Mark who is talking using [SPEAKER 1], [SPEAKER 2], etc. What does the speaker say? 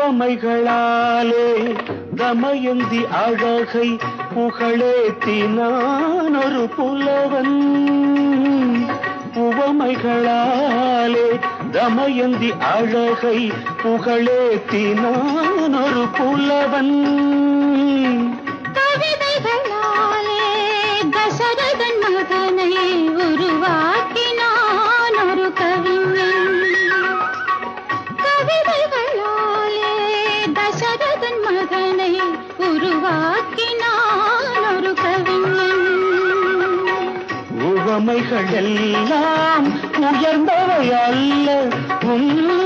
[SPEAKER 1] உவமைகளாலே தமயந்தி அழகை புகழேத்தினான் ஒரு புலவன். உவமைகளாலே தமயந்தி அழகை புகழேத்தினான் ஒரு புலவன்.
[SPEAKER 2] கவிதைகளாலே தசரதன் மகனை உருவாக்கினான் ஒரு கவிஞன். கவிதைகளாலே தசரதன் மகனை உருவாக்கினான் ஒரு கவிஞன்.
[SPEAKER 1] உவமைகள் எல்லாம் உயர்ந்தவை அல்ல, உன்